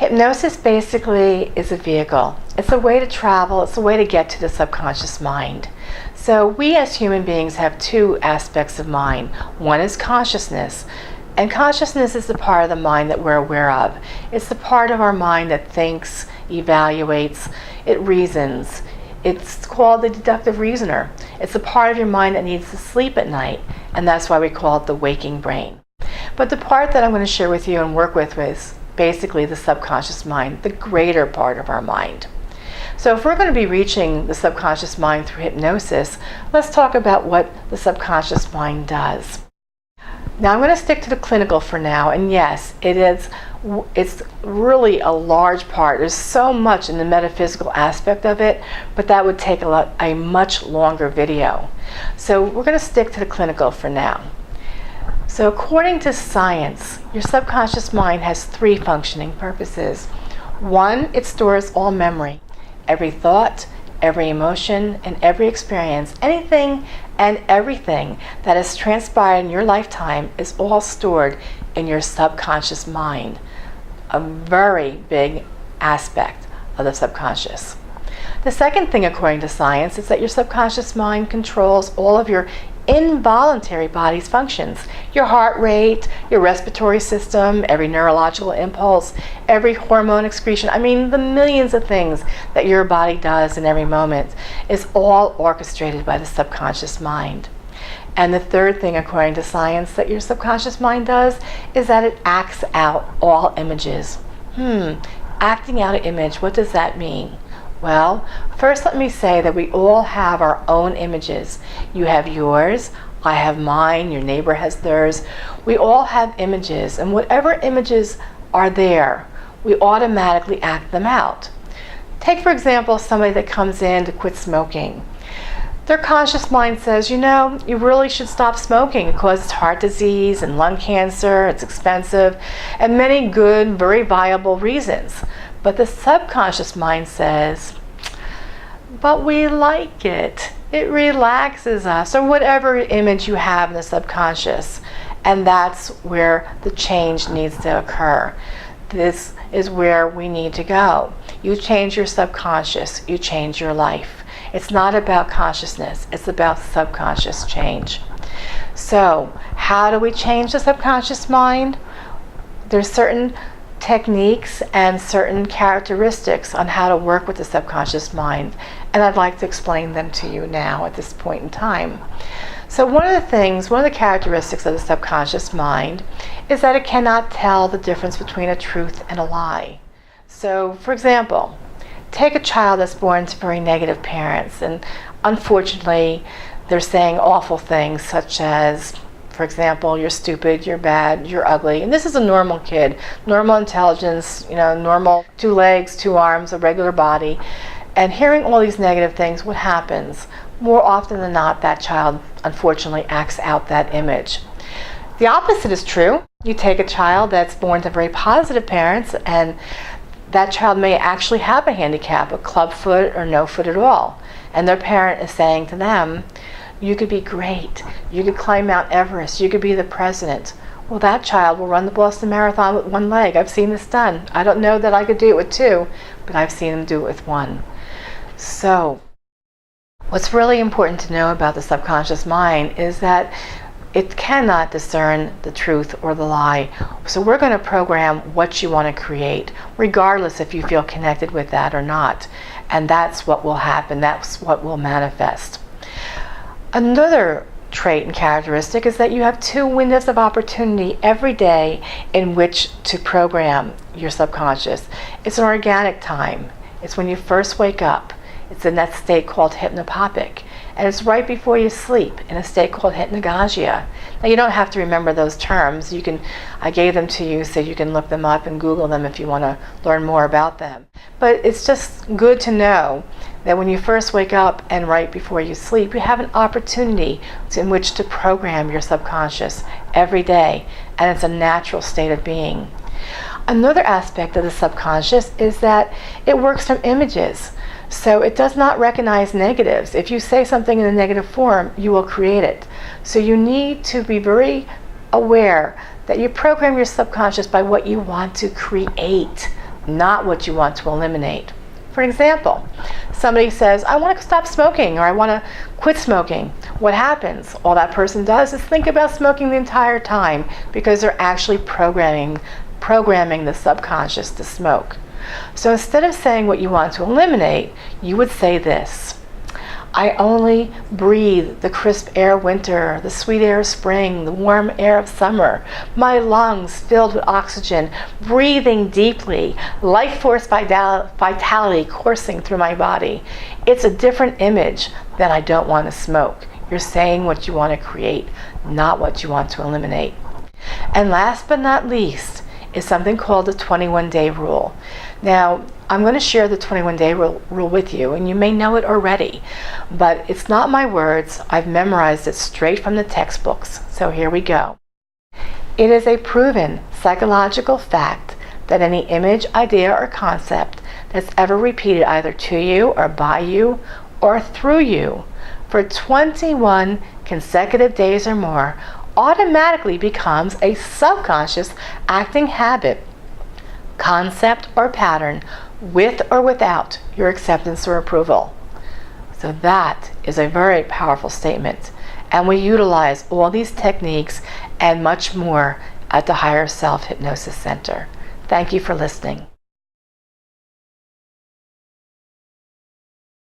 Hypnosis basically is a vehicle. It's a way to travel, it's a way to get to the subconscious mind. So we as human beings have two aspects of mind. One is consciousness, and consciousness is the part of the mind that we're aware of. It's the part of our mind that thinks, evaluates, it reasons. It's called the deductive reasoner. It's the part of your mind that needs to sleep at night, and that's why we call it the waking brain. But the part that I'm going to share with you and work with is basically the subconscious mind, the greater part of our mind. So if we're going to be reaching the subconscious mind through hypnosis, let's talk about what the subconscious mind does. Now I'm going to stick to the clinical for now, and yes, it's really a large part. There's so much in the metaphysical aspect of it, but that would take a much longer video. So we're going to stick to the clinical for now. So according to science, your subconscious mind has three functioning purposes. One, it stores all memory. Every thought, every emotion, and every experience, anything and everything that has transpired in your lifetime is all stored in your subconscious mind. A very big aspect of the subconscious. The second thing, according to science, is that your subconscious mind controls all of your involuntary body's functions. Your heart rate, your respiratory system, every neurological impulse, every hormone excretion. I mean, the millions of things that your body does in every moment is all orchestrated by the subconscious mind. And the third thing, according to science, that your subconscious mind does is that it acts out all images. Acting out an image, what does that mean? Well, first let me say that we all have our own images. You have yours, I have mine, your neighbor has theirs. We all have images, and whatever images are there, we automatically act them out. Take, for example, somebody that comes in to quit smoking. Their conscious mind says, you know, you really should stop smoking. It causes heart disease and lung cancer, it's expensive, and many good, very viable reasons. But the subconscious mind says, but we like it. It relaxes us, or whatever image you have in the subconscious. And that's where the change needs to occur. This is where we need to go. You change your subconscious, you change your life. It's not about consciousness, it's about subconscious change. So, how do we change the subconscious mind? There's certain techniques and certain characteristics on how to work with the subconscious mind, and I'd like to explain them to you now at this point in time. So one of the characteristics of the subconscious mind is that it cannot tell the difference between a truth and a lie. So, for example, take a child that's born to very negative parents, and unfortunately they're saying awful things such as, for example, you're stupid, you're bad, you're ugly. And this is a normal kid, normal intelligence, normal 2 legs, 2 arms, a regular body. And hearing all these negative things, what happens? More often than not, that child unfortunately acts out that image. The opposite is true. You take a child that's born to very positive parents, and that child may actually have a handicap, a club foot or no foot at all. And their parent is saying to them, you could be great. You could climb Mount Everest. You could be the president. Well, that child will run the Boston Marathon with 1 leg. I've seen this done. I don't know that I could do it with 2, but I've seen them do it with 1. So, what's really important to know about the subconscious mind is that it cannot discern the truth or the lie. So we're going to program what you want to create, regardless if you feel connected with that or not. And that's what will happen. That's what will manifest. Another trait and characteristic is that you have 2 windows of opportunity every day in which to program your subconscious. It's an organic time. It's when you first wake up. It's in that state called hypnopompic. And it's right before you sleep in a state called hypnagogia. Now you don't have to remember those terms. I gave them to you so you can look them up and Google them if you want to learn more about them. But it's just good to know that when you first wake up and right before you sleep, you have an opportunity in which to program your subconscious every day, and it's a natural state of being. Another aspect of the subconscious is that it works from images. So it does not recognize negatives. If you say something in a negative form, you will create it. So you need to be very aware that you program your subconscious by what you want to create, not what you want to eliminate. For example, somebody says, I want to stop smoking, or I want to quit smoking. What happens? All that person does is think about smoking the entire time, because they're actually programming the subconscious to smoke. So instead of saying what you want to eliminate, you would say this: I only breathe the crisp air of winter, the sweet air of spring, the warm air of summer, my lungs filled with oxygen, breathing deeply, life force vitality coursing through my body. It's a different image than I don't want to smoke. You're saying what you want to create, not what you want to eliminate. And last but not least is something called the 21-day rule. Now, I'm going to share the 21-day rule with you, and you may know it already, but it's not my words. I've memorized it straight from the textbooks. So here we go. It is a proven psychological fact that any image, idea, or concept that's ever repeated either to you or by you or through you for 21 consecutive days or more automatically becomes a subconscious acting habit, concept, or pattern, with or without your acceptance or approval. So that is a very powerful statement, and we utilize all these techniques and much more at the Higher Self Hypnosis Center. Thank you for listening.